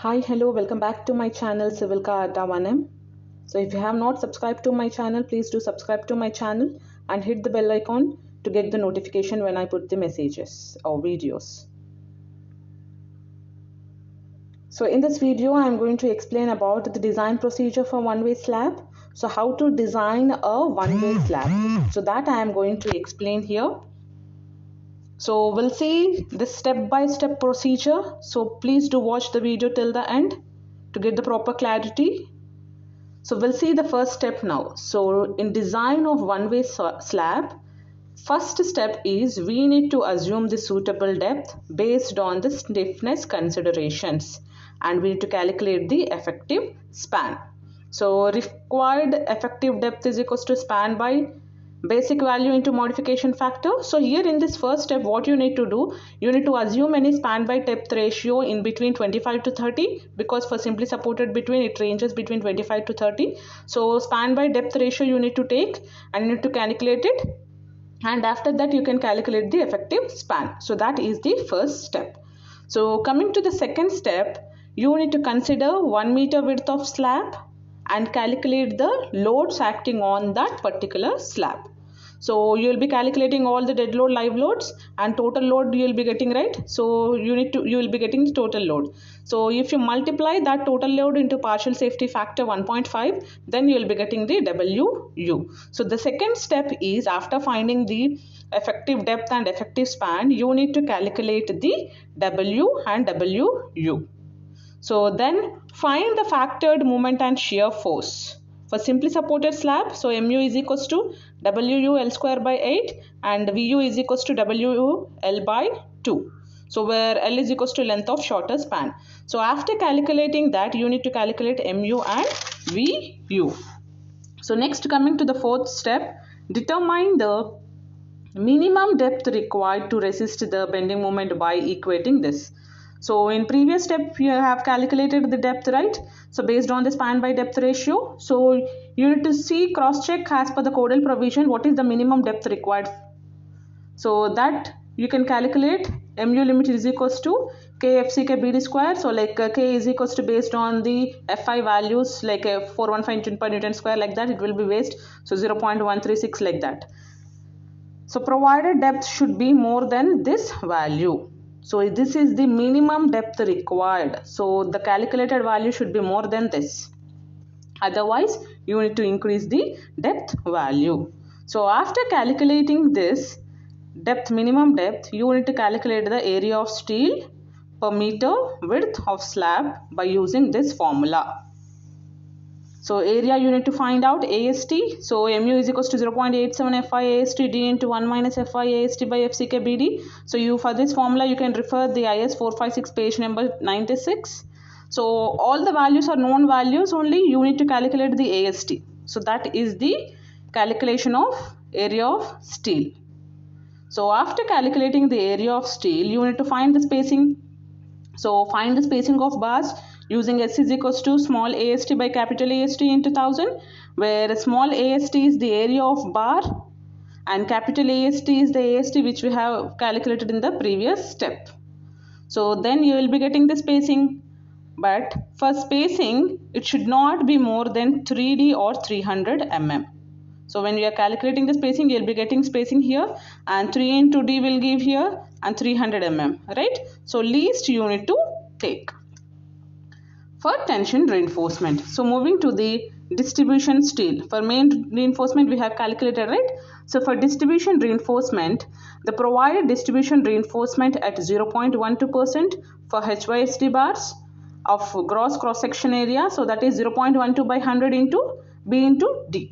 Hi, hello, welcome back to my channel Civilka Adda 1M. So if you have not subscribed to my channel, please do subscribe to my channel and hit the bell icon to get the notification when I put the messages or videos. So in this video, I am going to explain about the design procedure for one-way slab. So how to design a one-way slab. So that I am going to explain here. So we'll see this step-by-step procedure. So please do watch the video till the end to get the proper clarity. So we'll see the first step now. So in design of one-way slab, first step is we need to assume the suitable depth based on the stiffness considerations, and we need to calculate the effective span. So required effective depth is equals to span by basic value into modification factor. So here in this first step, what you need to do, you need to assume any span by depth ratio in between 25 to 30, because for simply supported between, it ranges between 25 to 30. So span by depth ratio you need to take and you need to calculate it, and after that you can calculate the effective span. So that is the first step. So coming to the second step, you need to consider 1 meter width of slab and calculate the loads acting on that particular slab. So you will be calculating all the dead load, live loads, and total load you will be getting, right? So you will be getting the total load. So if you multiply that total load into partial safety factor 1.5, then you will be getting the WU. So the second step is, after finding the effective depth and effective span, you need to calculate the W and WU. So then find the factored moment and shear force. For simply supported slab, so Mu is equals to WU L square by 8 and VU is equals to WU L by 2. So where L is equals to length of shorter span. So after calculating that, you need to calculate Mu and VU. So next, coming to the fourth step, determine the minimum depth required to resist the bending moment by equating this. So in previous step you have calculated the depth, right? So based on the span by depth ratio, so you need to see, cross check as per the codal provision what is the minimum depth required. So that you can calculate Mu limit is equals to KFCK BD square. So like K is equals to, based on the Fi values, like 415 per Newton square, like that it will be based. So 0.136 like that. So provided depth should be more than this value. So this is the minimum depth required. So the calculated value should be more than this. Otherwise, you need to increase the depth value. So after calculating this depth, minimum depth, you need to calculate the area of steel per meter width of slab by using this formula. So area you need to find out AST. So Mu is equals to 0.87 Fi AST D into 1 minus Fi AST by FCK BD. So you, for this formula you can refer the IS 456 page number 96. So all the values are known values, only you need to calculate the AST. So that is the calculation of area of steel. So after calculating the area of steel, you need to find the spacing. So find the spacing of bars using S is equals to small AST by capital AST into 1000, where small AST is the area of bar and capital AST is the AST which we have calculated in the previous step. So then you will be getting the spacing, but for spacing it should not be more than 3D or 300 mm. So when you are calculating the spacing, you will be getting spacing here, and 3 into D will give here and 300 mm, right? So least you need to take. For tension reinforcement, so moving to the distribution steel. For main reinforcement we have calculated, right? So for distribution reinforcement, the provided distribution reinforcement at 0.12% for HYSD bars of gross cross section area, so that is 0.12 by 100 into B into D.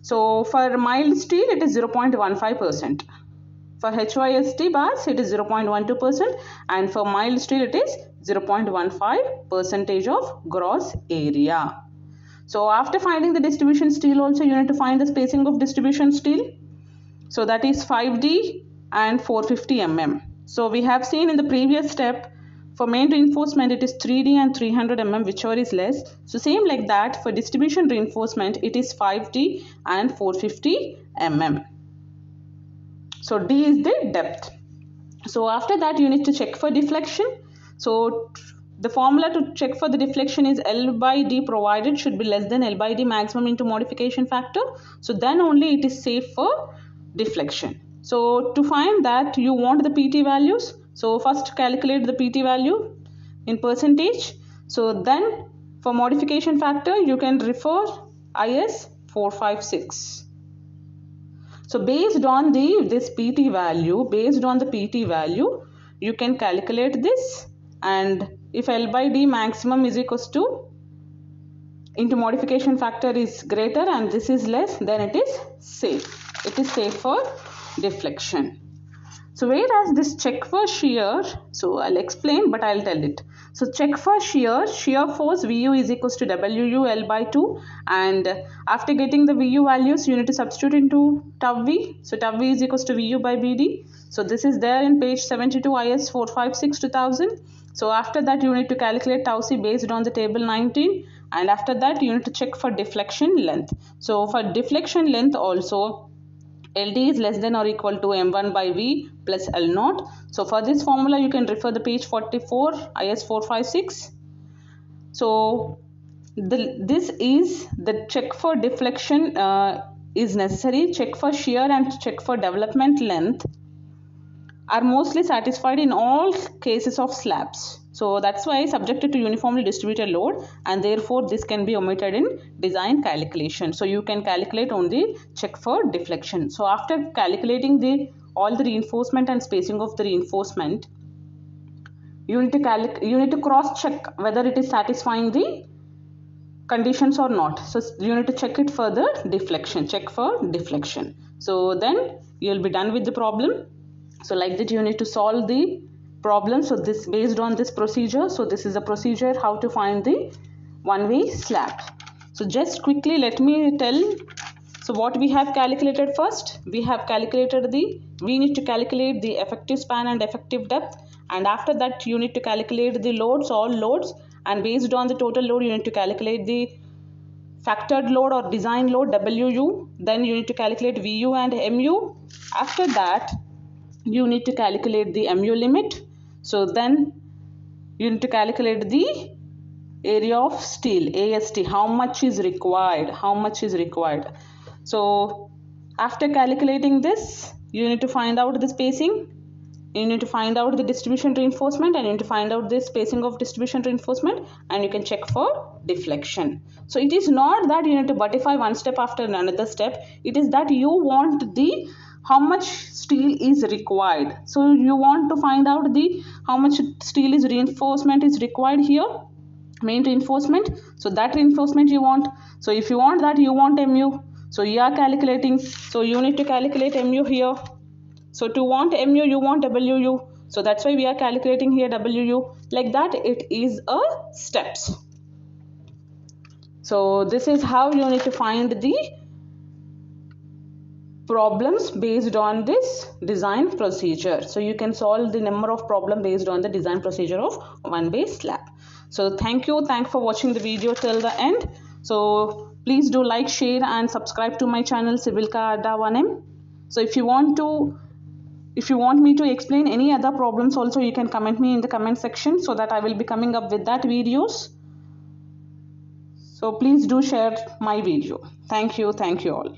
So for mild steel it is 0.15%. For HYSD bars it is 0.12%, and for mild steel it is 0.15% of gross area. So after finding the distribution steel, also you need to find the spacing of distribution steel. So that is 5D and 450 mm. So we have seen in the previous step, for main reinforcement it is 3D and 300 mm, whichever is less. So same like that, for distribution reinforcement it is 5D and 450 mm. So D is the depth. So after that you need to check for deflection. So the formula to check for the deflection is L by D provided should be less than L by D maximum into modification factor. So then only it is safe for deflection. So to find that, you want the PT values. So first calculate the PT value in percentage. So then for modification factor, you can refer IS 456. So based on this PT value, you can calculate this, and if L by D maximum is equals to into modification factor is greater and this is less, then it is safe. It is safe for deflection. So whereas this check for shear, so I'll explain but I'll tell it. So check for shear force Vu is equals to WU L by 2, and after getting the Vu values you need to substitute into tau V. So tau V is equals to Vu by BD. So this is there in page 72 IS 456 2000. So after that you need to calculate tau C based on the table 19, and after that you need to check for deflection length. So for deflection length also, LD is less than or equal to M1 by V plus L0. So for this formula you can refer the page 44 IS 456. So this is the check for deflection is necessary. Check for shear and check for development length are mostly satisfied in all cases of slabs. So that's why subjected to uniformly distributed load, and therefore this can be omitted in design calculation. So you can calculate only check for deflection. So after calculating all the reinforcement and spacing of the reinforcement, you need to cross check whether it is satisfying the conditions or not. So you need to check it for the deflection, check for deflection. So then you will be done with the problem. So like that you need to solve the problem. So this based on this procedure. So this is a procedure how to find the one-way slab. So just quickly let me tell. So what we have calculated first, we need to calculate the effective span and effective depth, and after that you need to calculate the loads, all loads, and based on the total load you need to calculate the factored load or design load WU. Then you need to calculate VU and MU. After that you need to calculate the MU limit. So then you need to calculate the area of steel, AST, how much is required. So after calculating this, you need to find out the spacing, you need to find out the distribution reinforcement, and you need to find out the spacing of distribution reinforcement, and you can check for deflection. So it is not that you need to buttify one step after another step. It is that you want how much steel is required. So you want to find out how much steel is reinforcement is required here, main reinforcement. So that reinforcement you want. So if you want that, you want MU. So you are calculating. So you need to calculate MU here. So to want MU, you want WU. So that's why we are calculating here WU. Like that, it is a steps. So this is how you need to find the problems based on this design procedure. So you can solve the number of problems based on the design procedure of one-way slab. So thanks for watching the video till the end. So please do like, share and subscribe to my channel Civilka Adda 1M. So if you want me to explain any other problems also, you can comment me in the comment section so that I will be coming up with that videos. So please do share my video. Thank you all.